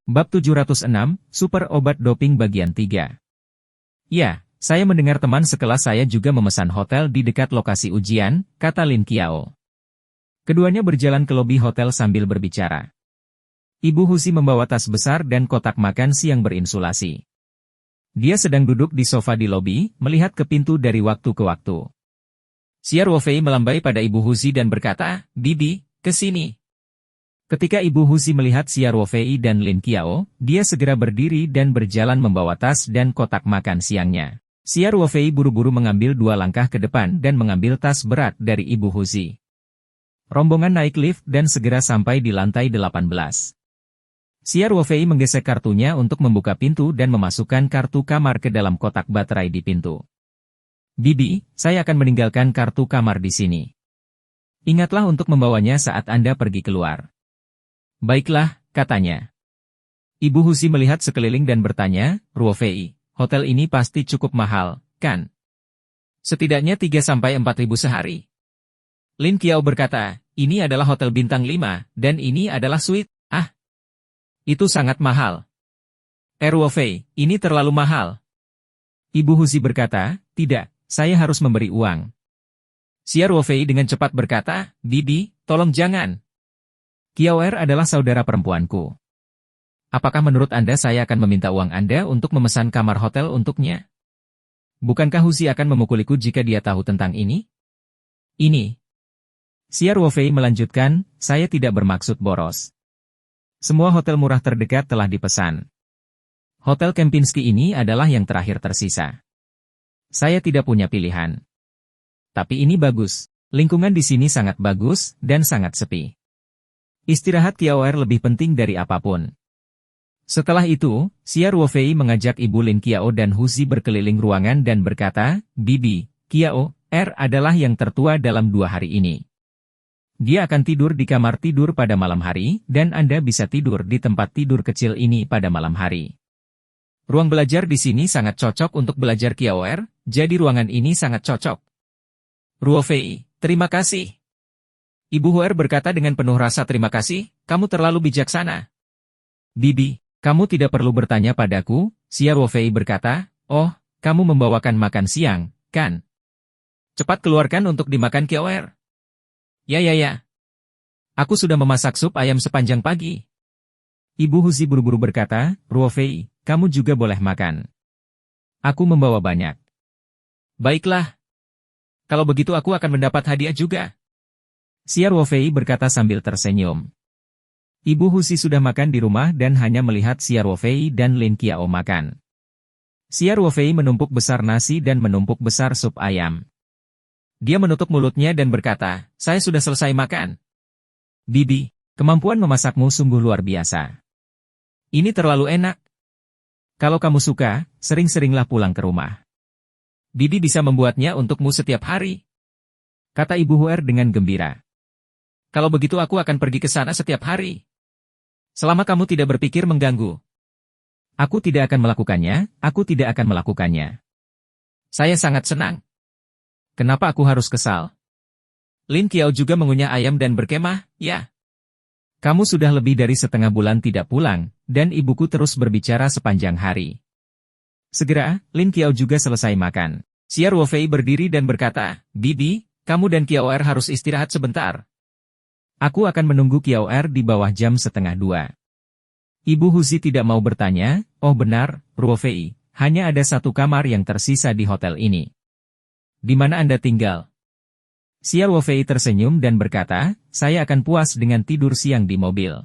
Bab 706, Super Obat Doping Bagian 3. Ya, saya mendengar teman sekelas saya juga memesan hotel di dekat lokasi ujian, kata Lin Qiao. Keduanya berjalan ke lobi hotel sambil berbicara. Ibu Husi membawa tas besar dan kotak makan siang berinsulasi. Dia sedang duduk di sofa di lobi, melihat ke pintu dari waktu ke waktu. Xia Ruofei melambai pada Ibu Husi dan berkata, "Bibi, ke sini." Ketika Ibu Husi melihat Xia Ruofei dan Lin Qiao, dia segera berdiri dan berjalan membawa tas dan kotak makan siangnya. Xia Ruofei buru-buru mengambil 2 langkah ke depan dan mengambil tas berat dari Ibu Husi. Rombongan naik lift dan segera sampai di lantai 18. Xia Ruofei menggesek kartunya untuk membuka pintu dan memasukkan kartu kamar ke dalam kotak baterai di pintu. "Bibi, saya akan meninggalkan kartu kamar di sini. Ingatlah untuk membawanya saat Anda pergi keluar." "Baiklah," katanya. Ibu Husi melihat sekeliling dan bertanya, "Ruofei, hotel ini pasti cukup mahal, kan? Setidaknya 3-4 ribu sehari." Lin Qiao berkata, "Ini adalah hotel bintang 5, dan ini adalah suite." "Ah, itu sangat mahal. Ruofei, ini terlalu mahal." Ibu Husi berkata, "Tidak, saya harus memberi uang." Xia Ruofei dengan cepat berkata, "Bibi, tolong jangan. Qiaoer adalah saudara perempuanku. Apakah menurut Anda saya akan meminta uang Anda untuk memesan kamar hotel untuknya? Bukankah Husi akan memukuliku jika dia tahu tentang ini?" "Ini." Xia Ruofei melanjutkan, "Saya tidak bermaksud boros. Semua hotel murah terdekat telah dipesan. Hotel Kempinski ini adalah yang terakhir tersisa. Saya tidak punya pilihan. Tapi ini bagus. Lingkungan di sini sangat bagus dan sangat sepi. Istirahat Qiaoer lebih penting dari apapun." Setelah itu, Xia Ruofei mengajak Ibu Lin Qiao dan Husi berkeliling ruangan dan berkata, "Bibi, Qiaoer adalah yang tertua dalam 2 hari ini. Dia akan tidur di kamar tidur pada malam hari, dan Anda bisa tidur di tempat tidur kecil ini pada malam hari. Ruang belajar di sini sangat cocok untuk belajar Qiaoer, jadi ruangan ini sangat cocok." "Ruofei, terima kasih." Ibu Huer berkata dengan penuh rasa terima kasih, "Kamu terlalu bijaksana." "Bibi, kamu tidak perlu bertanya padaku," Xia Ruofei berkata, "Oh, kamu membawakan makan siang, kan? Cepat keluarkan untuk dimakan Qiaoer." Ya. Aku sudah memasak sup ayam sepanjang pagi." Ibu Husi buru-buru berkata, "Ruofei, kamu juga boleh makan. Aku membawa banyak." "Baiklah. Kalau begitu aku akan mendapat hadiah juga." Xia Ruofei berkata sambil tersenyum. Ibu Husi sudah makan di rumah dan hanya melihat Xia Ruofei dan Lin Qiao makan. Xia Ruofei menumpuk besar nasi dan menumpuk besar sup ayam. Dia menutup mulutnya dan berkata, "Saya sudah selesai makan." "Bibi, kemampuan memasakmu sungguh luar biasa. Ini terlalu enak. Kalau kamu suka, sering-seringlah pulang ke rumah. Bibi bisa membuatnya untukmu setiap hari," kata Ibu Huer dengan gembira. "Kalau begitu aku akan pergi ke sana setiap hari. Selama kamu tidak berpikir mengganggu." Aku tidak akan melakukannya. Saya sangat senang. Kenapa aku harus kesal?" Lin Qiao juga mengunyah ayam dan berkemah, "Ya. Kamu sudah lebih dari setengah bulan tidak pulang, dan ibuku terus berbicara sepanjang hari." Segera, Lin Qiao juga selesai makan. Xia Ruofei berdiri dan berkata, "Bibi, kamu dan Qiaoer harus istirahat sebentar. Aku akan menunggu Qiaoer di bawah jam 1:30. Ibu Husi tidak mau bertanya, "Oh benar, Ruofei, hanya ada 1 kamar yang tersisa di hotel ini. Di mana Anda tinggal?" Xia Ruofei tersenyum dan berkata, "Saya akan puas dengan tidur siang di mobil.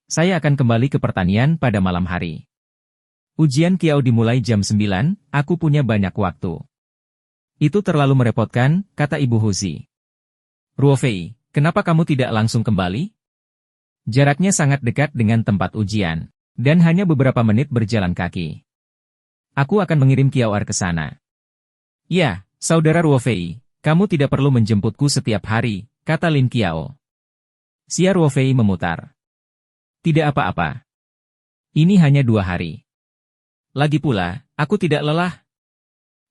Saya akan kembali ke pertanian pada malam hari. Ujian Qiao dimulai jam 9, aku punya banyak waktu." "Itu terlalu merepotkan," kata Ibu Husi. "Ruofei, kenapa kamu tidak langsung kembali? Jaraknya sangat dekat dengan tempat ujian, dan hanya beberapa menit berjalan kaki. Aku akan mengirim Qiaoer ke sana." "Ya, saudara Ruofei, kamu tidak perlu menjemputku setiap hari," kata Lin Qiao. Xia Ruofei memutar. "Tidak apa-apa. Ini hanya 2 hari. Lagi pula, aku tidak lelah."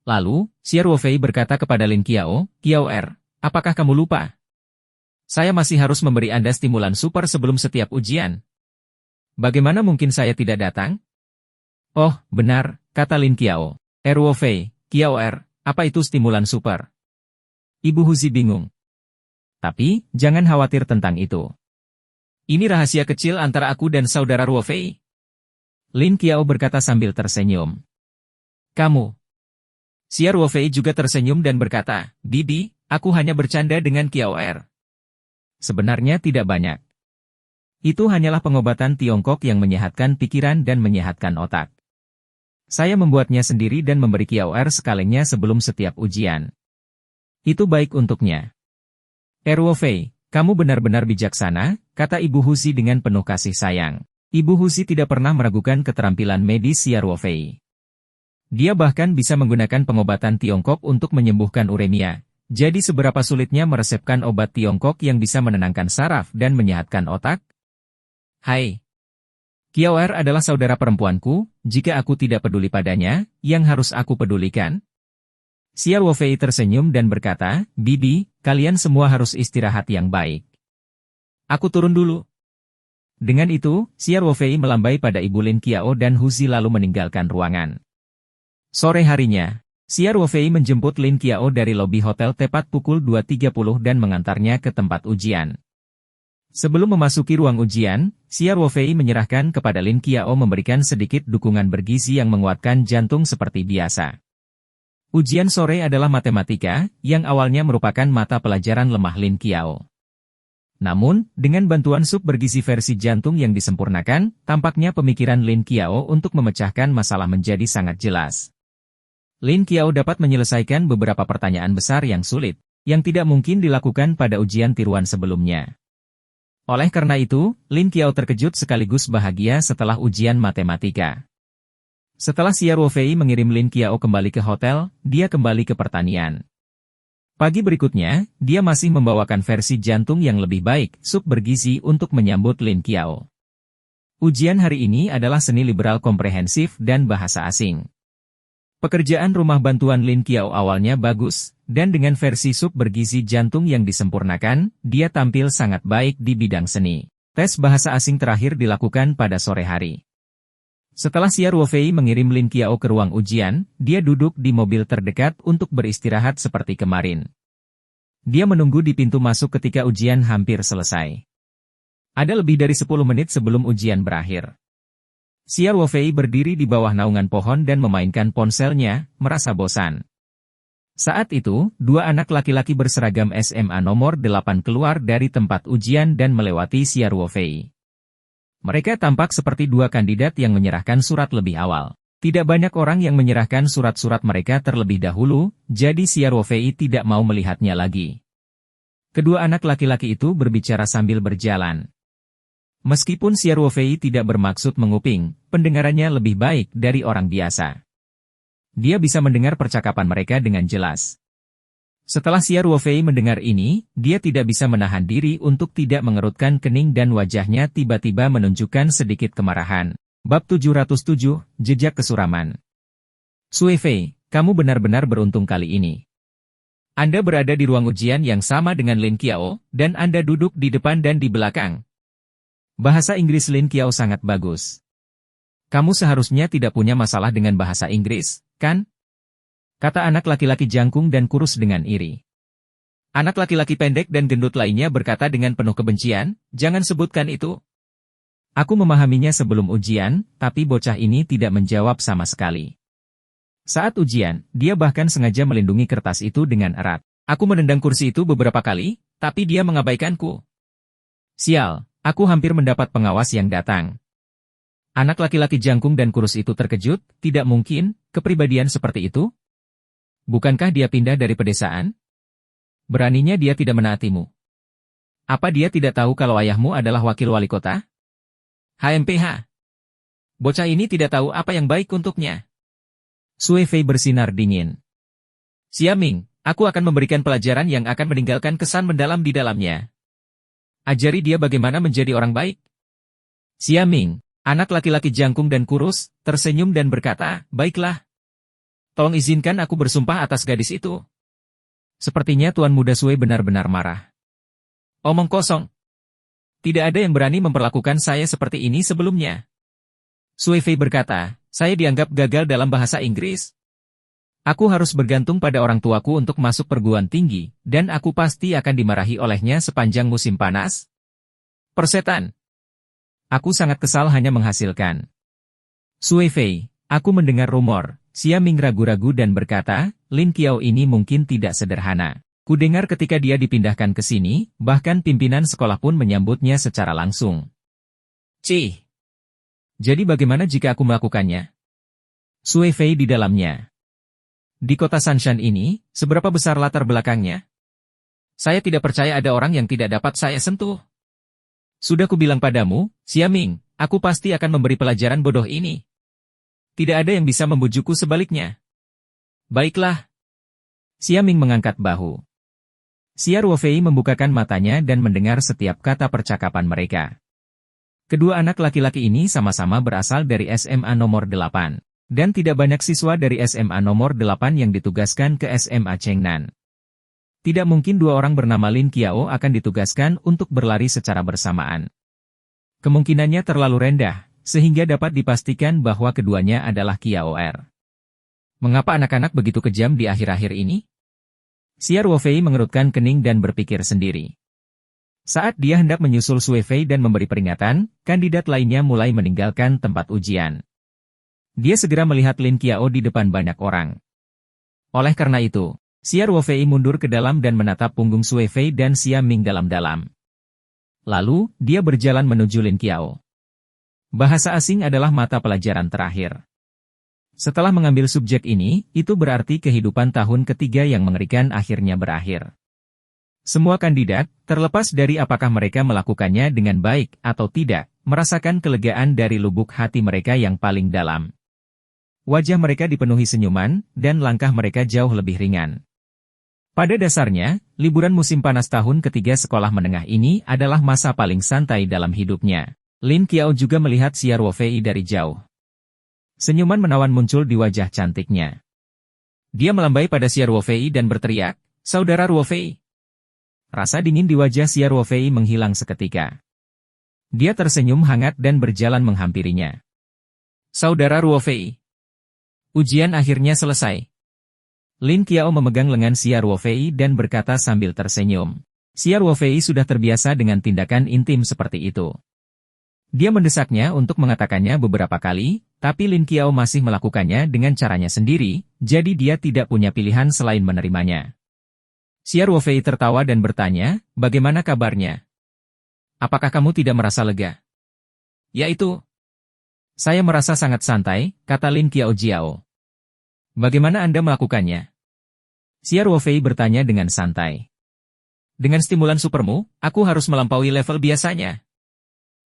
Lalu, Xia Ruofei berkata kepada Lin Qiao, "Qiaoer, apakah kamu lupa? Saya masih harus memberi Anda stimulan super sebelum setiap ujian." Bagaimana mungkin saya tidak datang? Oh, benar, kata Lin Qiao. Ruo Fei, Qiao apa itu stimulan super? Ibu Huzi bingung. Tapi, jangan khawatir tentang itu. Ini rahasia kecil antara aku dan saudara Ruo Fei. Lin Qiao berkata sambil tersenyum. Kamu. Xia Ruo Fei juga tersenyum dan berkata, Bibi, aku hanya bercanda dengan Qiao Sebenarnya tidak banyak. Itu hanyalah pengobatan Tiongkok yang menyehatkan pikiran dan menyehatkan otak. Saya membuatnya sendiri dan memberi Qiao sekalinya sebelum setiap ujian. Itu baik untuknya. Ruo Fei, kamu benar-benar bijaksana, kata Ibu Huzi dengan penuh kasih sayang. Ibu Huzi tidak pernah meragukan keterampilan medis Xia Ruo Fei. Dia bahkan bisa menggunakan pengobatan Tiongkok untuk menyembuhkan uremia. Jadi seberapa sulitnya meresepkan obat Tiongkok yang bisa menenangkan saraf dan menyehatkan otak? Hai. Qiao adalah saudara perempuanku, jika aku tidak peduli padanya, yang harus aku pedulikan? Xia Ruo Fei tersenyum dan berkata, Bibi, kalian semua harus istirahat yang baik. Aku turun dulu. Dengan itu, Xia Ruo Fei melambai pada Ibu Lin Qiao dan Huzi lalu meninggalkan ruangan. Sore harinya, Xia Ruo Fei menjemput Lin Qiao dari lobi hotel tepat pukul 2.30 dan mengantarnya ke tempat ujian. Sebelum memasuki ruang ujian, Xia Ruo Fei menyerahkan kepada Lin Qiao memberikan sedikit dukungan bergizi yang menguatkan jantung seperti biasa. Ujian sore adalah matematika, yang awalnya merupakan mata pelajaran lemah Lin Qiao. Namun, dengan bantuan sup bergizi versi jantung yang disempurnakan, tampaknya pemikiran Lin Qiao untuk memecahkan masalah menjadi sangat jelas. Lin Qiao dapat menyelesaikan beberapa pertanyaan besar yang sulit, yang tidak mungkin dilakukan pada ujian tiruan sebelumnya. Oleh karena itu, Lin Qiao terkejut sekaligus bahagia setelah ujian matematika. Setelah Xia Ruo Fei mengirim Lin Qiao kembali ke hotel, dia kembali ke pertanian. Pagi berikutnya, dia masih membawakan versi jantung yang lebih baik, sup bergizi untuk menyambut Lin Qiao. Ujian hari ini adalah seni liberal komprehensif dan bahasa asing. Pekerjaan rumah bantuan Lin Qiao awalnya bagus, dan dengan versi sup bergizi jantung yang disempurnakan, dia tampil sangat baik di bidang seni. Tes bahasa asing terakhir dilakukan pada sore hari. Setelah Xia Ruo Fei mengirim Lin Qiao ke ruang ujian, dia duduk di mobil terdekat untuk beristirahat seperti kemarin. Dia menunggu di pintu masuk ketika ujian hampir selesai. Ada lebih dari 10 menit sebelum ujian berakhir. Xia Ruo Fei berdiri di bawah naungan pohon dan memainkan ponselnya, merasa bosan. Saat itu, dua anak laki-laki berseragam SMA nomor 8 keluar dari tempat ujian dan melewati Xia Ruo Fei. Mereka tampak seperti dua kandidat yang menyerahkan surat lebih awal. Tidak banyak orang yang menyerahkan surat-surat mereka terlebih dahulu, jadi Xia Ruo Fei tidak mau melihatnya lagi. Kedua anak laki-laki itu berbicara sambil berjalan. Meskipun Xia Ruo Fei tidak bermaksud menguping, pendengarannya lebih baik dari orang biasa. Dia bisa mendengar percakapan mereka dengan jelas. Setelah Xia Ruo Fei mendengar ini, dia tidak bisa menahan diri untuk tidak mengerutkan kening dan wajahnya tiba-tiba menunjukkan sedikit kemarahan. Bab 707, Jejak Kesuraman. Sui Fei, kamu benar-benar beruntung kali ini. Anda berada di ruang ujian yang sama dengan Lin Qiao, dan Anda duduk di depan dan di belakang. Bahasa Inggris Lin Qiao sangat bagus. Kamu seharusnya tidak punya masalah dengan bahasa Inggris, kan? Kata anak laki-laki jangkung dan kurus dengan iri. Anak laki-laki pendek dan gendut lainnya berkata dengan penuh kebencian, jangan sebutkan itu. Aku memahaminya sebelum ujian, tapi bocah ini tidak menjawab sama sekali. Saat ujian, dia bahkan sengaja melindungi kertas itu dengan erat. Aku menendang kursi itu beberapa kali, tapi dia mengabaikanku. Sial. Aku hampir mendapat pengawas yang datang. Anak laki-laki jangkung dan kurus itu terkejut, tidak mungkin, kepribadian seperti itu? Bukankah dia pindah dari pedesaan? Beraninya dia tidak menaatimu. Apa dia tidak tahu kalau ayahmu adalah wakil wali kota? HMPH. Bocah ini tidak tahu apa yang baik untuknya. Sui Fei bersinar dingin. Xia Ming, aku akan memberikan pelajaran yang akan meninggalkan kesan mendalam di dalamnya. Ajari dia bagaimana menjadi orang baik. Xia Ming, anak laki-laki jangkung dan kurus, tersenyum dan berkata, baiklah. Tolong izinkan aku bersumpah atas gadis itu. Sepertinya Tuan Muda Sui benar-benar marah. Omong kosong. Tidak ada yang berani memperlakukan saya seperti ini sebelumnya. Sui Fei berkata, saya dianggap gagal dalam bahasa Inggris. Aku harus bergantung pada orang tuaku untuk masuk perguruan tinggi, dan aku pasti akan dimarahi olehnya sepanjang musim panas. Persetan. Aku sangat kesal hanya menghasilkan. Sui Fei, aku mendengar rumor. Xia Ming ragu-ragu dan berkata, Lin Qiao ini mungkin tidak sederhana. Kudengar ketika dia dipindahkan ke sini, bahkan pimpinan sekolah pun menyambutnya secara langsung. Cih. Jadi bagaimana jika aku melakukannya? Sui Fei di dalamnya. Di kota Sanshan ini, seberapa besar latar belakangnya? Saya tidak percaya ada orang yang tidak dapat saya sentuh. Sudah kubilang padamu, Xia Ming, aku pasti akan memberi pelajaran bodoh ini. Tidak ada yang bisa membujukku sebaliknya. Baiklah. Xia Ming mengangkat bahu. Xia Ruofei membukakan matanya dan mendengar setiap kata percakapan mereka. Kedua anak laki-laki ini sama-sama berasal dari SMA nomor 8. Dan tidak banyak siswa dari SMA nomor 8 yang ditugaskan ke SMA Chengnan. Tidak mungkin dua orang bernama Lin Qiao akan ditugaskan untuk berlari secara bersamaan. Kemungkinannya terlalu rendah, sehingga dapat dipastikan bahwa keduanya adalah Qiao Er. Mengapa anak-anak begitu kejam di akhir-akhir ini? Xia Ruofei mengerutkan kening dan berpikir sendiri. Saat dia hendak menyusul Sui Fei dan memberi peringatan, kandidat lainnya mulai meninggalkan tempat ujian. Dia segera melihat Lin Qiao di depan banyak orang. Oleh karena itu, Xia Ruofei mundur ke dalam dan menatap punggung Sui Fei dan Xia Ming dalam-dalam. Lalu, dia berjalan menuju Lin Qiao. Bahasa asing adalah mata pelajaran terakhir. Setelah mengambil subjek ini, itu berarti kehidupan tahun ketiga yang mengerikan akhirnya berakhir. Semua kandidat, terlepas dari apakah mereka melakukannya dengan baik atau tidak, merasakan kelegaan dari lubuk hati mereka yang paling dalam. Wajah mereka dipenuhi senyuman, dan langkah mereka jauh lebih ringan. Pada dasarnya, liburan musim panas tahun ketiga sekolah menengah ini adalah masa paling santai dalam hidupnya. Lin Qiao juga melihat Xia Ruofei dari jauh. Senyuman menawan muncul di wajah cantiknya. Dia melambai pada Xia Ruofei dan berteriak, Saudara Ruofei. Rasa dingin di wajah Xia Ruofei menghilang seketika. Dia tersenyum hangat dan berjalan menghampirinya. Saudara Ruofei. Ujian akhirnya selesai. Lin Qiao memegang lengan Xia Ruofei dan berkata sambil tersenyum. Xia Ruofei sudah terbiasa dengan tindakan intim seperti itu. Dia mendesaknya untuk mengatakannya beberapa kali, tapi Lin Qiao masih melakukannya dengan caranya sendiri, jadi dia tidak punya pilihan selain menerimanya. Xia Ruofei tertawa dan bertanya, bagaimana kabarnya? Apakah kamu tidak merasa lega? Yaitu. Saya merasa sangat santai, kata Lin Qiao Jiao. Bagaimana Anda melakukannya? Xia Ruofei bertanya dengan santai. Dengan stimulan supermu, aku harus melampaui level biasanya.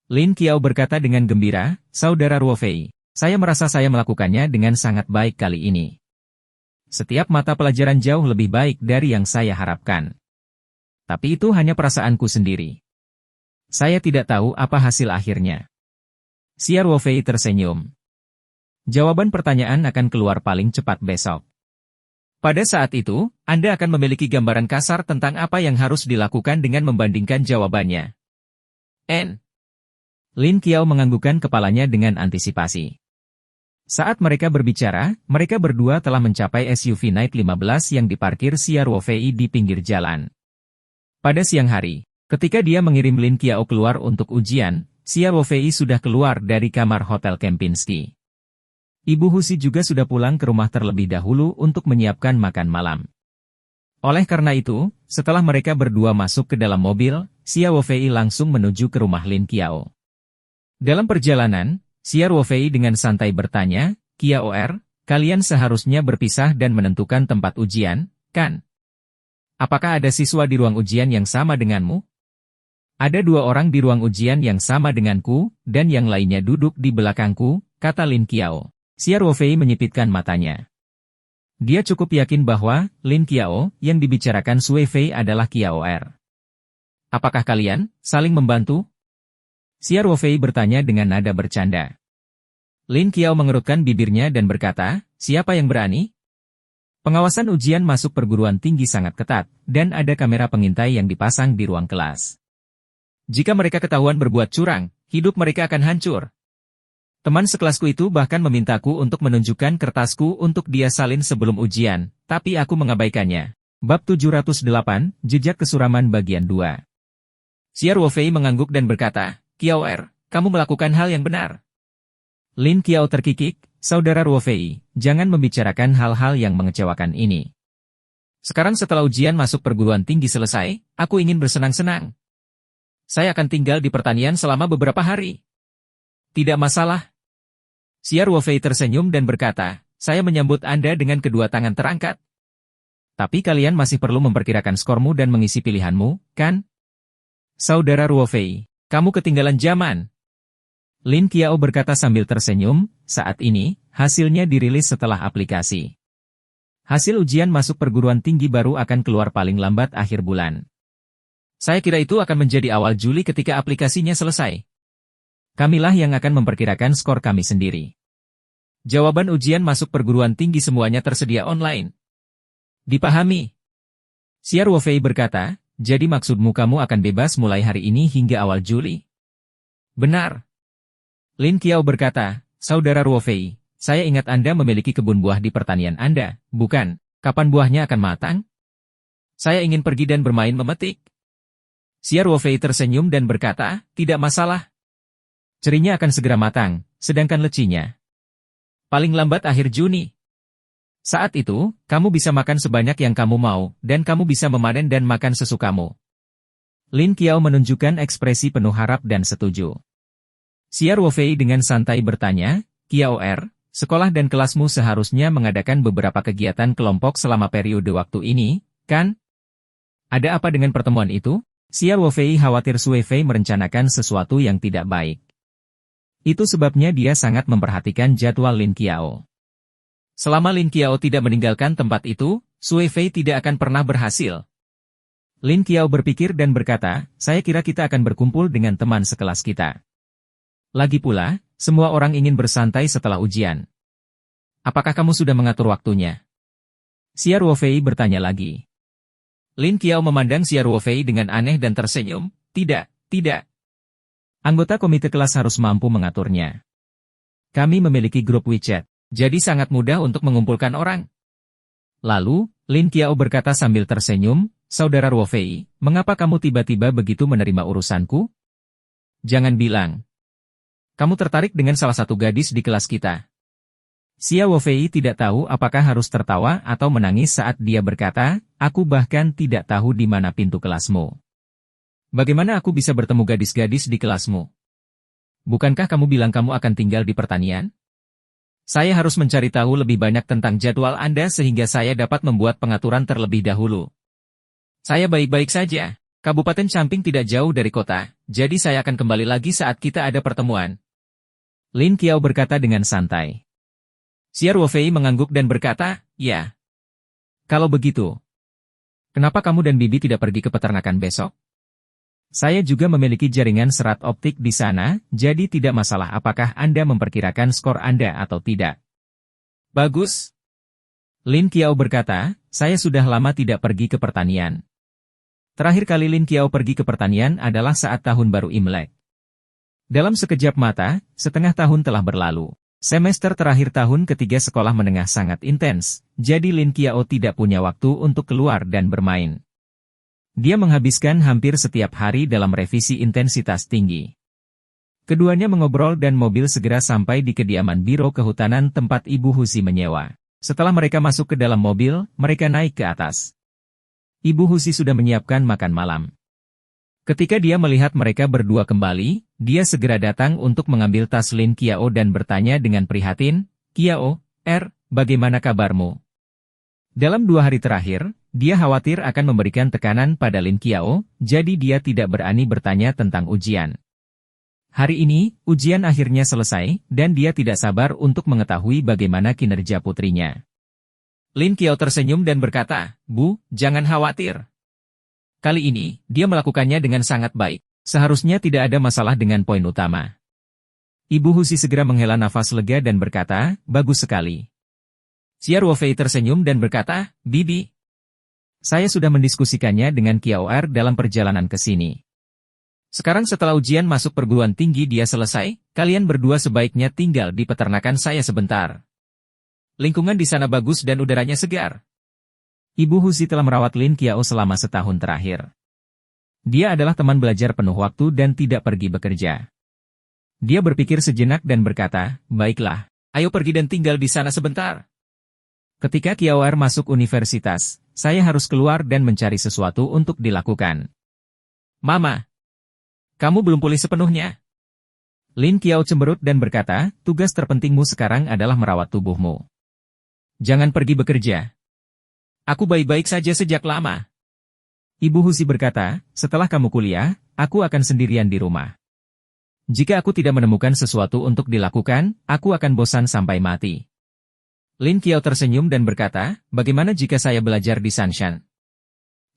Lin Qiao berkata dengan gembira, Saudara Ruofei, saya merasa saya melakukannya dengan sangat baik kali ini. Setiap mata pelajaran jauh lebih baik dari yang saya harapkan. Tapi itu hanya perasaanku sendiri. Saya tidak tahu apa hasil akhirnya. Xia Ruofei tersenyum. Jawaban pertanyaan akan keluar paling cepat besok. Pada saat itu, Anda akan memiliki gambaran kasar tentang apa yang harus dilakukan dengan membandingkan jawabannya. Lin Qiao menganggukkan kepalanya dengan antisipasi. Saat mereka berbicara, mereka berdua telah mencapai SUV Night 15 yang diparkir Xia Ruofei di pinggir jalan. Pada siang hari, ketika dia mengirim Lin Qiao keluar untuk ujian, Xia Ruofei sudah keluar dari kamar Hotel Kempinski. Ibu Husi juga sudah pulang ke rumah terlebih dahulu untuk menyiapkan makan malam. Oleh karena itu, setelah mereka berdua masuk ke dalam mobil, Xia Ruofei langsung menuju ke rumah Lin Qiao. Dalam perjalanan, Xia Ruofei dengan santai bertanya, Qiao Er, kalian seharusnya berpisah dan menentukan tempat ujian, kan? Apakah ada siswa di ruang ujian yang sama denganmu? Ada 2 orang di ruang ujian yang sama denganku, dan yang lainnya duduk di belakangku, kata Lin Qiao. Xia Ruofei menyipitkan matanya. Dia cukup yakin bahwa Lin Qiao yang dibicarakan Sui Fei adalah Qiao Er. Apakah kalian saling membantu? Xia Ruofei bertanya dengan nada bercanda. Lin Qiao mengerutkan bibirnya dan berkata, siapa yang berani? Pengawasan ujian masuk perguruan tinggi sangat ketat, dan ada kamera pengintai yang dipasang di ruang kelas. Jika mereka ketahuan berbuat curang, hidup mereka akan hancur. Teman sekelasku itu bahkan memintaku untuk menunjukkan kertasku untuk dia salin sebelum ujian, tapi aku mengabaikannya. Bab 708, Jejak Kesuraman Bagian 2. Xia Ruofei mengangguk dan berkata, Kiao Er, kamu melakukan hal yang benar. Lin Qiao terkikik, Saudara Ruofei, jangan membicarakan hal-hal yang mengecewakan ini. Sekarang setelah ujian masuk perguruan tinggi selesai, aku ingin bersenang-senang. Saya akan tinggal di pertanian selama beberapa hari. Tidak masalah. Xia Ruofei tersenyum dan berkata, saya menyambut Anda dengan kedua tangan terangkat. Tapi kalian masih perlu memperkirakan skormu dan mengisi pilihanmu, kan? Saudara Ruofei, kamu ketinggalan zaman. Lin Qiao berkata sambil tersenyum, saat ini, hasilnya dirilis setelah aplikasi. Hasil ujian masuk perguruan tinggi baru akan keluar paling lambat akhir bulan. Saya kira itu akan menjadi awal Juli ketika aplikasinya selesai. Kamilah yang akan memperkirakan skor kami sendiri. Jawaban ujian masuk perguruan tinggi semuanya tersedia online. Dipahami? Xia Ruofei berkata, jadi maksudmu kamu akan bebas mulai hari ini hingga awal Juli? Benar. Lin Qiao berkata, Saudara Ruofei, saya ingat Anda memiliki kebun buah di pertanian Anda, bukan? Kapan buahnya akan matang? Saya ingin pergi dan bermain memetik. Xia Ruofei tersenyum dan berkata, tidak masalah. Cerinya akan segera matang, sedangkan lecinya paling lambat akhir Juni. Saat itu, kamu bisa makan sebanyak yang kamu mau, dan kamu bisa memanen dan makan sesukamu. Lin Qiao menunjukkan ekspresi penuh harap dan setuju. Xia Ruofei dengan santai bertanya, Qiao Er, sekolah dan kelasmu seharusnya mengadakan beberapa kegiatan kelompok selama periode waktu ini, kan? Ada apa dengan pertemuan itu? Xia Ruofei khawatir Sui Fei merencanakan sesuatu yang tidak baik. Itu sebabnya dia sangat memperhatikan jadwal Lin Qiao. Selama Lin Qiao tidak meninggalkan tempat itu, Sui Fei tidak akan pernah berhasil. Lin Qiao berpikir dan berkata, saya kira kita akan berkumpul dengan teman sekelas kita. Lagi pula, semua orang ingin bersantai setelah ujian. Apakah kamu sudah mengatur waktunya? Xia Ruofei bertanya lagi. Lin Qiao memandang Xia Ruofei dengan aneh dan tersenyum, tidak. Anggota komite kelas harus mampu mengaturnya. Kami memiliki grup WeChat, jadi sangat mudah untuk mengumpulkan orang. Lalu, Lin Qiao berkata sambil tersenyum, Saudara Ruofei, mengapa kamu tiba-tiba begitu menerima urusanku? Jangan bilang. Kamu tertarik dengan salah satu gadis di kelas kita. Xia Ruofei tidak tahu apakah harus tertawa atau menangis saat dia berkata, aku bahkan tidak tahu di mana pintu kelasmu. Bagaimana aku bisa bertemu gadis-gadis di kelasmu? Bukankah kamu bilang kamu akan tinggal di pertanian? Saya harus mencari tahu lebih banyak tentang jadwal Anda sehingga saya dapat membuat pengaturan terlebih dahulu. Saya baik-baik saja. Kabupaten Camping tidak jauh dari kota, jadi saya akan kembali lagi saat kita ada pertemuan. Lin Qiao berkata dengan santai. Xia Ruofei mengangguk dan berkata, ya. Kalau begitu, kenapa kamu dan Bibi tidak pergi ke peternakan besok? Saya juga memiliki jaringan serat optik di sana, jadi tidak masalah apakah Anda memperkirakan skor Anda atau tidak. Bagus. Lin Qiao berkata, saya sudah lama tidak pergi ke pertanian. Terakhir kali Lin Qiao pergi ke pertanian adalah saat tahun baru Imlek. Dalam sekejap mata, setengah tahun telah berlalu. Semester terakhir tahun ketiga sekolah menengah sangat intens, jadi Lin Qiao tidak punya waktu untuk keluar dan bermain. Dia menghabiskan hampir setiap hari dalam revisi intensitas tinggi. Keduanya mengobrol dan mobil segera sampai di kediaman Biro Kehutanan tempat Ibu Husi menyewa. Setelah mereka masuk ke dalam mobil, mereka naik ke atas. Ibu Husi sudah menyiapkan makan malam. Ketika dia melihat mereka berdua kembali, dia segera datang untuk mengambil tas Lin Qiao dan bertanya dengan prihatin, Qiao, bagaimana kabarmu? Dalam 2 hari terakhir, dia khawatir akan memberikan tekanan pada Lin Qiao, jadi dia tidak berani bertanya tentang ujian. Hari ini, ujian akhirnya selesai, dan dia tidak sabar untuk mengetahui bagaimana kinerja putrinya. Lin Qiao tersenyum dan berkata, Bu, jangan khawatir. Kali ini, dia melakukannya dengan sangat baik. Seharusnya tidak ada masalah dengan poin utama. Ibu Husi segera menghela nafas lega dan berkata, bagus sekali. Xia Ruofei tersenyum dan berkata, Bibi, saya sudah mendiskusikannya dengan Qiao Er dalam perjalanan ke sini. Sekarang setelah ujian masuk perguruan tinggi dia selesai, kalian berdua sebaiknya tinggal di peternakan saya sebentar. Lingkungan di sana bagus dan udaranya segar. Ibu Huzi telah merawat Lin Qiao selama setahun terakhir. Dia adalah teman belajar penuh waktu dan tidak pergi bekerja. Dia berpikir sejenak dan berkata, baiklah, ayo pergi dan tinggal di sana sebentar. Ketika Qiao'er masuk universitas, saya harus keluar dan mencari sesuatu untuk dilakukan. Mama, kamu belum pulih sepenuhnya. Lin Qiao cemberut dan berkata, tugas terpentingmu sekarang adalah merawat tubuhmu. Jangan pergi bekerja. Aku baik-baik saja sejak lama. Ibu Huzi berkata, setelah kamu kuliah, aku akan sendirian di rumah. Jika aku tidak menemukan sesuatu untuk dilakukan, aku akan bosan sampai mati. Lin Qiao tersenyum dan berkata, bagaimana jika saya belajar di Sanshan?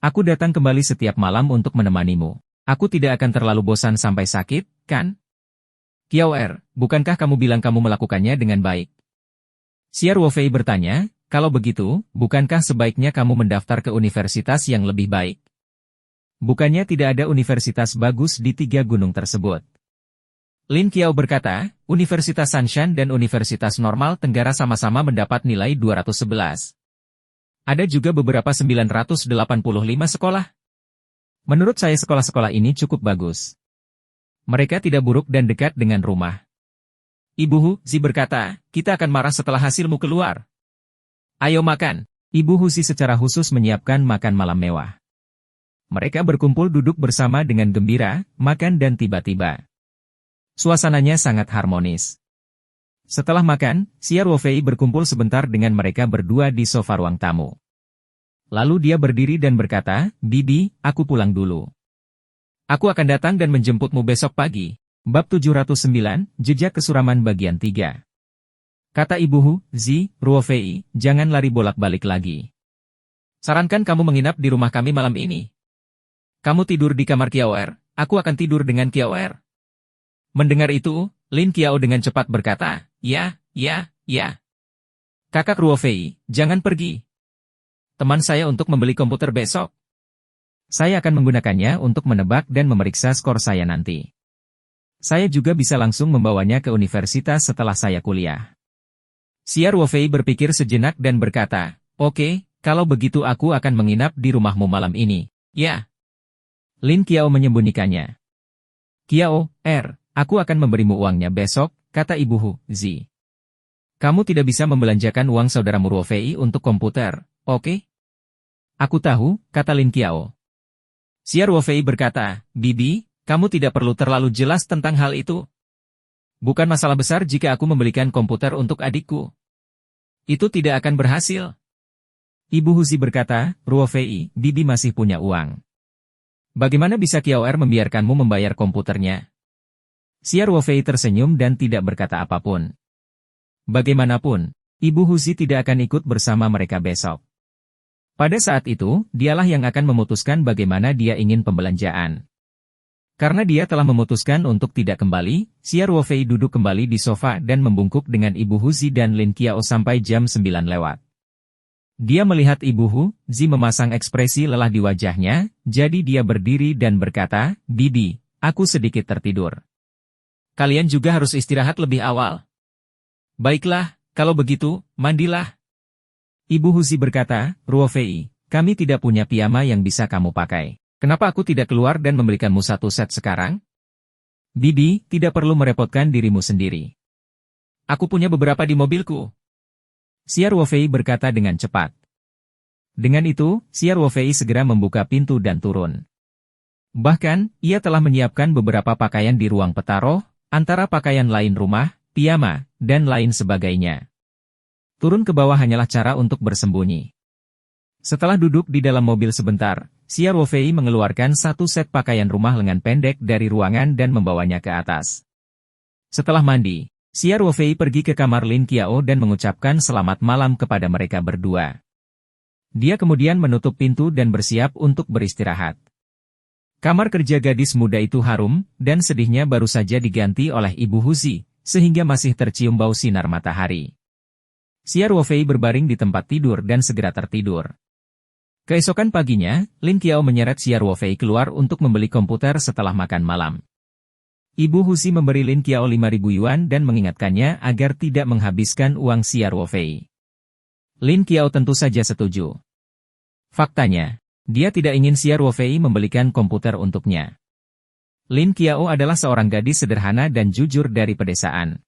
Aku datang kembali setiap malam untuk menemanimu. Aku tidak akan terlalu bosan sampai sakit, kan? Qiao'er, bukankah kamu bilang kamu melakukannya dengan baik? Xiar Wofei bertanya, kalau begitu, bukankah sebaiknya kamu mendaftar ke universitas yang lebih baik? Bukannya tidak ada universitas bagus di 3 gunung tersebut. Lin Qiao berkata, Universitas Sanshan dan Universitas Normal Tenggara sama-sama mendapat nilai 211. Ada juga beberapa 985 sekolah. Menurut saya sekolah-sekolah ini cukup bagus. Mereka tidak buruk dan dekat dengan rumah. Ibu Huzi berkata, kita akan marah setelah hasilmu keluar. Ayo makan. Ibu Huzi secara khusus menyiapkan makan malam mewah. Mereka berkumpul duduk bersama dengan gembira, makan dan tiba-tiba. Suasananya sangat harmonis. Setelah makan, Xiar Wofei berkumpul sebentar dengan mereka berdua di sofa ruang tamu. Lalu dia berdiri dan berkata, Bibi, aku pulang dulu. Aku akan datang dan menjemputmu besok pagi. Bab 709, Jejak Kesuraman bagian 3. Kata Ibu Huzi, Ruofei, jangan lari bolak-balik lagi. Sarankan kamu menginap di rumah kami malam ini. Kamu tidur di kamar Qiao'er, aku akan tidur dengan Qiao'er. Mendengar itu, Lin Qiao dengan cepat berkata, ya. Kakak Ruofei, jangan pergi. Teman saya untuk membeli komputer besok. Saya akan menggunakannya untuk menebak dan memeriksa skor saya nanti. Saya juga bisa langsung membawanya ke universitas setelah saya kuliah. Xiar Wofei berpikir sejenak dan berkata, oke, kalau begitu aku akan menginap di rumahmu malam ini. Ya. Lin Qiao menyembunyikannya. Qiao'er, aku akan memberimu uangnya besok, kata Ibu Huzi. Kamu tidak bisa membelanjakan uang saudaramu Ruofei untuk komputer, oke? Aku tahu, kata Lin Qiao. Xiar Wofei berkata, Bibi, kamu tidak perlu terlalu jelas tentang hal itu. Bukan masalah besar jika aku membelikan komputer untuk adikku. Itu tidak akan berhasil. Ibu Huzi berkata, Ruofei, Bibi masih punya uang. Bagaimana bisa Qiao'er membiarkanmu membayar komputernya? Xiar Wofei tersenyum dan tidak berkata apapun. Bagaimanapun, Ibu Huzi tidak akan ikut bersama mereka besok. Pada saat itu, dialah yang akan memutuskan bagaimana dia ingin pembelanjaan. Karena dia telah memutuskan untuk tidak kembali, Xiar Wofei duduk kembali di sofa dan membungkuk dengan Ibu Huzi dan Lin Qiao sampai jam 9 lewat. Dia melihat Ibu Huzi memasang ekspresi lelah di wajahnya, jadi dia berdiri dan berkata, Bibi, aku sedikit tertidur. Kalian juga harus istirahat lebih awal. Baiklah, kalau begitu, mandilah. Ibu Huzi berkata, Ruofei, kami tidak punya piyama yang bisa kamu pakai. Kenapa aku tidak keluar dan membelikanmu satu set sekarang? Bibi, tidak perlu merepotkan dirimu sendiri. Aku punya beberapa di mobilku. Xiar Wofei berkata dengan cepat. Dengan itu, Xiar Wofei segera membuka pintu dan turun. Bahkan, ia telah menyiapkan beberapa pakaian di ruang petaruh, antara pakaian lain rumah, piyama, dan lain sebagainya. Turun ke bawah hanyalah cara untuk bersembunyi. Setelah duduk di dalam mobil sebentar, Xiar Wofei mengeluarkan satu set pakaian rumah lengan pendek dari ruangan dan membawanya ke atas. Setelah mandi, Xiar Wofei pergi ke kamar Lin Qiao dan mengucapkan selamat malam kepada mereka berdua. Dia kemudian menutup pintu dan bersiap untuk beristirahat. Kamar kerja gadis muda itu harum, dan sedihnya baru saja diganti oleh Ibu Huzi, sehingga masih tercium bau sinar matahari. Xiar Wofei berbaring di tempat tidur dan segera tertidur. Keesokan paginya, Lin Qiao menyeret Xia Ruofei keluar untuk membeli komputer setelah makan malam. Ibu Husi memberi Lin Qiao 5.000 yuan dan mengingatkannya agar tidak menghabiskan uang Xia Ruofei. Lin Qiao tentu saja setuju. Faktanya, dia tidak ingin Xia Ruofei membelikan komputer untuknya. Lin Qiao adalah seorang gadis sederhana dan jujur dari pedesaan.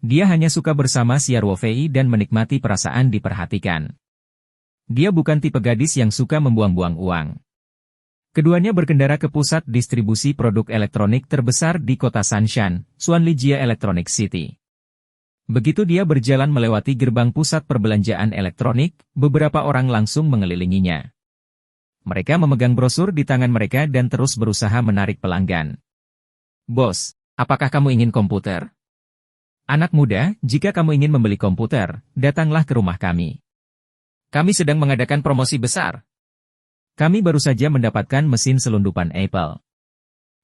Dia hanya suka bersama Xia Ruofei dan menikmati perasaan diperhatikan. Dia bukan tipe gadis yang suka membuang-buang uang. Keduanya berkendara ke pusat distribusi produk elektronik terbesar di kota Sanshan, Xuanlijia Electronic City. Begitu dia berjalan melewati gerbang pusat perbelanjaan elektronik, beberapa orang langsung mengelilinginya. Mereka memegang brosur di tangan mereka dan terus berusaha menarik pelanggan. "Bos, apakah kamu ingin komputer? Anak muda, jika kamu ingin membeli komputer, datanglah ke rumah kami. Kami sedang mengadakan promosi besar. Kami baru saja mendapatkan mesin selundupan Apple.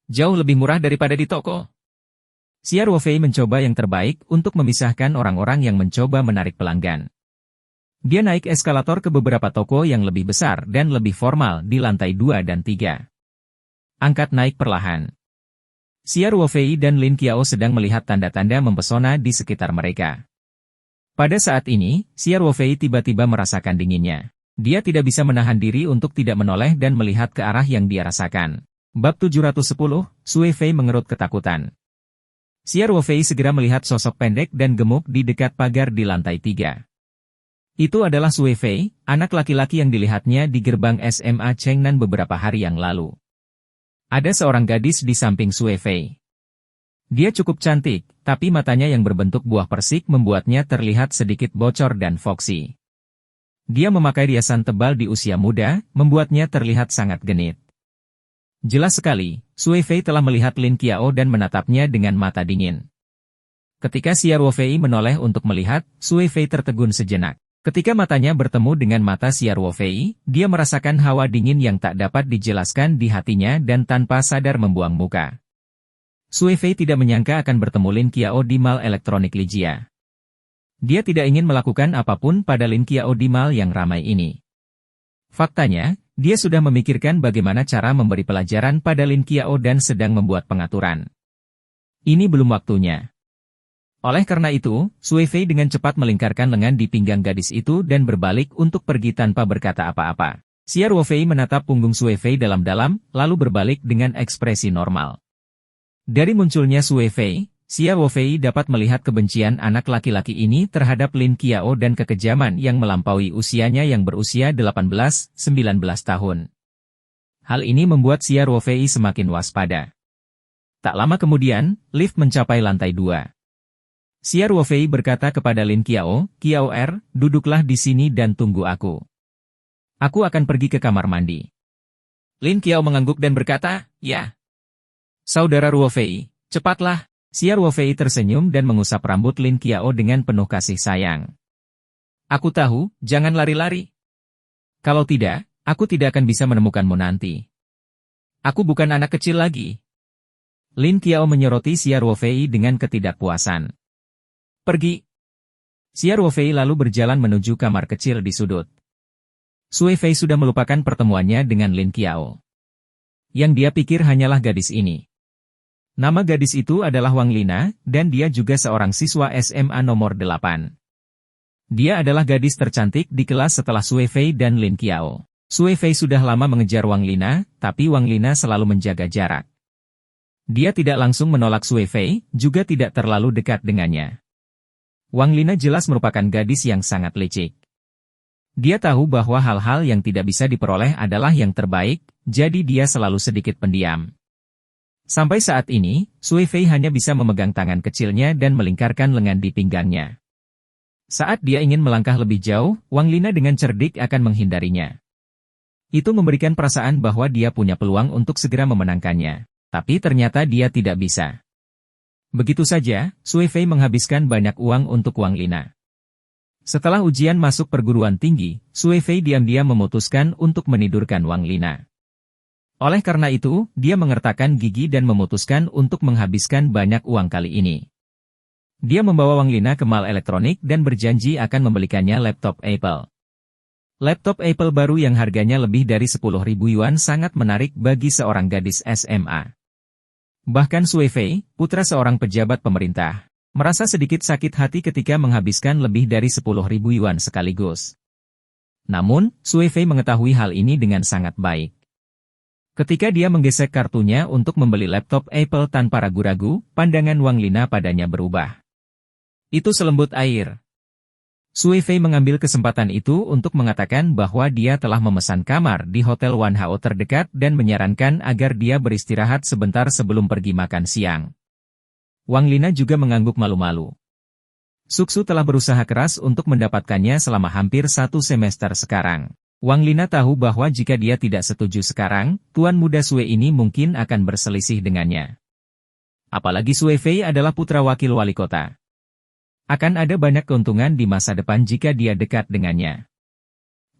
Jauh lebih murah daripada di toko." Xia Ruofei mencoba yang terbaik untuk memisahkan orang-orang yang mencoba menarik pelanggan. Dia naik eskalator ke beberapa toko yang lebih besar dan lebih formal di lantai 2 dan 3. Angkat naik perlahan. Xia Ruofei dan Lin Qiao sedang melihat tanda-tanda mempesona di sekitar mereka. Pada saat ini, Xia Ruofei tiba-tiba merasakan dinginnya. Dia tidak bisa menahan diri untuk tidak menoleh dan melihat ke arah yang dia rasakan. Bab 710, Sui Fei mengerut ketakutan. Xia Ruofei segera melihat sosok pendek dan gemuk di dekat pagar di lantai 3. Itu adalah Sui Fei, anak laki-laki yang dilihatnya di gerbang SMA Chengnan beberapa hari yang lalu. Ada seorang gadis di samping Sui Fei. Dia cukup cantik, tapi matanya yang berbentuk buah persik membuatnya terlihat sedikit bocor dan foxy. Dia memakai riasan tebal di usia muda, membuatnya terlihat sangat genit. Jelas sekali, Sui Fei telah melihat Lin Qiao dan menatapnya dengan mata dingin. Ketika Xia Ruofei menoleh untuk melihat, Sui Fei tertegun sejenak. Ketika matanya bertemu dengan mata Xia Ruofei, dia merasakan hawa dingin yang tak dapat dijelaskan di hatinya dan tanpa sadar membuang muka. Sui Fei tidak menyangka akan bertemu Lin Qiao di mal elektronik Lijia. Dia tidak ingin melakukan apapun pada Lin Qiao di mal yang ramai ini. Faktanya, dia sudah memikirkan bagaimana cara memberi pelajaran pada Lin Qiao dan sedang membuat pengaturan. Ini belum waktunya. Oleh karena itu, Sui Fei dengan cepat melingkarkan lengan di pinggang gadis itu dan berbalik untuk pergi tanpa berkata apa-apa. Xia Ruofei menatap punggung Sui Fei dalam-dalam, lalu berbalik dengan ekspresi normal. Dari munculnya Sui Fei, Xia Ruofei dapat melihat kebencian anak laki-laki ini terhadap Lin Qiao dan kekejaman yang melampaui usianya yang berusia 18-19 tahun. Hal ini membuat Xia Ruofei semakin waspada. Tak lama kemudian, lift mencapai lantai 2. Xia Ruofei berkata kepada Lin Qiao, "Qiao duduklah di sini dan tunggu aku. Aku akan pergi ke kamar mandi." Lin Qiao mengangguk dan berkata, "Ya. Saudara Ruofei, cepatlah." Xia Ruofei tersenyum dan mengusap rambut Lin Qiao dengan penuh kasih sayang. "Aku tahu, jangan lari-lari. Kalau tidak, aku tidak akan bisa menemukanmu nanti. Aku bukan anak kecil lagi." Lin Qiao menyoroti Xia Ruofei dengan ketidakpuasan. "Pergi." Xia Ruofei lalu berjalan menuju kamar kecil di sudut. Sui Fei sudah melupakan pertemuannya dengan Lin Qiao. Yang dia pikir hanyalah gadis ini. Nama gadis itu adalah Wang Lina, dan dia juga seorang siswa SMA nomor 8. Dia adalah gadis tercantik di kelas setelah Sui Fei dan Lin Qiao. Sui Fei sudah lama mengejar Wang Lina, tapi Wang Lina selalu menjaga jarak. Dia tidak langsung menolak Sui Fei, juga tidak terlalu dekat dengannya. Wang Lina jelas merupakan gadis yang sangat licik. Dia tahu bahwa hal-hal yang tidak bisa diperoleh adalah yang terbaik, jadi dia selalu sedikit pendiam. Sampai saat ini, Sui Fei hanya bisa memegang tangan kecilnya dan melingkarkan lengan di pinggangnya. Saat dia ingin melangkah lebih jauh, Wang Lina dengan cerdik akan menghindarinya. Itu memberikan perasaan bahwa dia punya peluang untuk segera memenangkannya. Tapi ternyata dia tidak bisa. Begitu saja, Sui Fei menghabiskan banyak uang untuk Wang Lina. Setelah ujian masuk perguruan tinggi, Sui Fei diam-diam memutuskan untuk menidurkan Wang Lina. Oleh karena itu, dia mengertakkan gigi dan memutuskan untuk menghabiskan banyak uang kali ini. Dia membawa Wang Lina ke mal elektronik dan berjanji akan membelikannya laptop Apple. Laptop Apple baru yang harganya lebih dari 10.000 yuan sangat menarik bagi seorang gadis SMA. Bahkan Sui Fei, putra seorang pejabat pemerintah, merasa sedikit sakit hati ketika menghabiskan lebih dari 10.000 yuan sekaligus. Namun, Sui Fei mengetahui hal ini dengan sangat baik. Ketika dia menggesek kartunya untuk membeli laptop Apple tanpa ragu-ragu, pandangan Wang Lina padanya berubah. Itu selembut air. Sui Fei mengambil kesempatan itu untuk mengatakan bahwa dia telah memesan kamar di Hotel Wan Hao terdekat dan menyarankan agar dia beristirahat sebentar sebelum pergi makan siang. Wang Lina juga mengangguk malu-malu. Suksu telah berusaha keras untuk mendapatkannya selama hampir 1 semester sekarang. Wang Lina tahu bahwa jika dia tidak setuju sekarang, tuan muda Sui ini mungkin akan berselisih dengannya. Apalagi Sui Fei adalah putra wakil wali kota. Akan ada banyak keuntungan di masa depan jika dia dekat dengannya.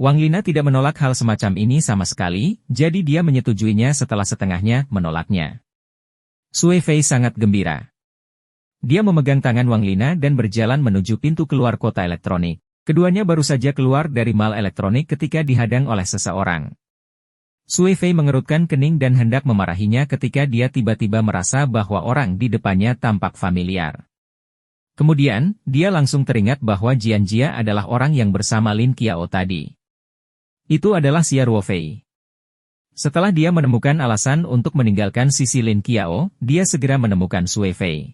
Wang Lina tidak menolak hal semacam ini sama sekali, jadi dia menyetujuinya setelah setengahnya menolaknya. Sui Fei sangat gembira. Dia memegang tangan Wang Lina dan berjalan menuju pintu keluar kota elektronik. Keduanya baru saja keluar dari mal elektronik ketika dihadang oleh seseorang. Sui Fei mengerutkan kening dan hendak memarahinya ketika dia tiba-tiba merasa bahwa orang di depannya tampak familiar. Kemudian, dia langsung teringat bahwa Jian Jia adalah orang yang bersama Lin Qiao tadi. Itu adalah Xia Ruofei. Setelah dia menemukan alasan untuk meninggalkan sisi Lin Qiao, dia segera menemukan Sui Fei.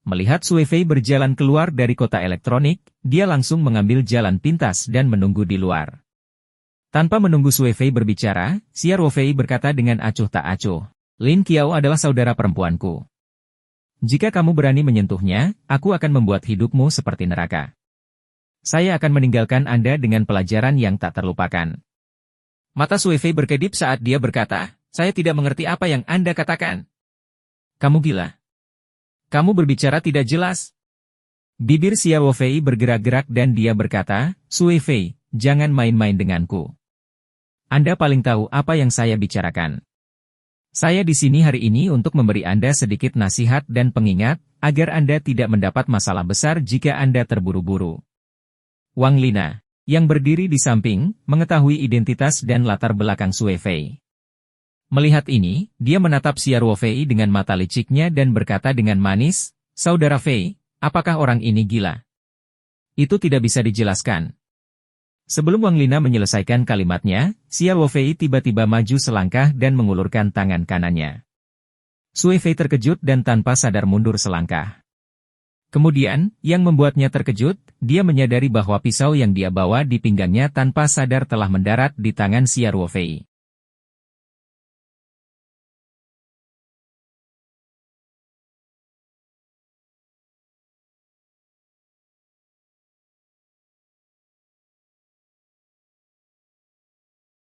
Melihat Sui Fei berjalan keluar dari kota elektronik, dia langsung mengambil jalan pintas dan menunggu di luar. Tanpa menunggu Sui Fei berbicara, Xia Ruofei berkata dengan acuh tak acuh, "Lin Qiao adalah saudara perempuanku. Jika kamu berani menyentuhnya, aku akan membuat hidupmu seperti neraka. Saya akan meninggalkan Anda dengan pelajaran yang tak terlupakan." Mata Sui Fei berkedip saat dia berkata, "Saya tidak mengerti apa yang Anda katakan. Kamu gila. Kamu berbicara tidak jelas." Bibir Xia Ruofei bergerak-gerak dan dia berkata, "Sui Fei, jangan main-main denganku. Anda paling tahu apa yang saya bicarakan. Saya di sini hari ini untuk memberi Anda sedikit nasihat dan pengingat, agar Anda tidak mendapat masalah besar jika Anda terburu-buru." Wang Lina, yang berdiri di samping, mengetahui identitas dan latar belakang Sui Fei. Melihat ini, dia menatap Xia Ruofei dengan mata liciknya dan berkata dengan manis, "Saudara Fei, apakah orang ini gila? Itu tidak bisa dijelaskan." Sebelum Wang Lina menyelesaikan kalimatnya, Xia Ruofei tiba-tiba maju selangkah dan mengulurkan tangan kanannya. Sui Fei terkejut dan tanpa sadar mundur selangkah. Kemudian, yang membuatnya terkejut, dia menyadari bahwa pisau yang dia bawa di pinggangnya tanpa sadar telah mendarat di tangan Xia Ruofei.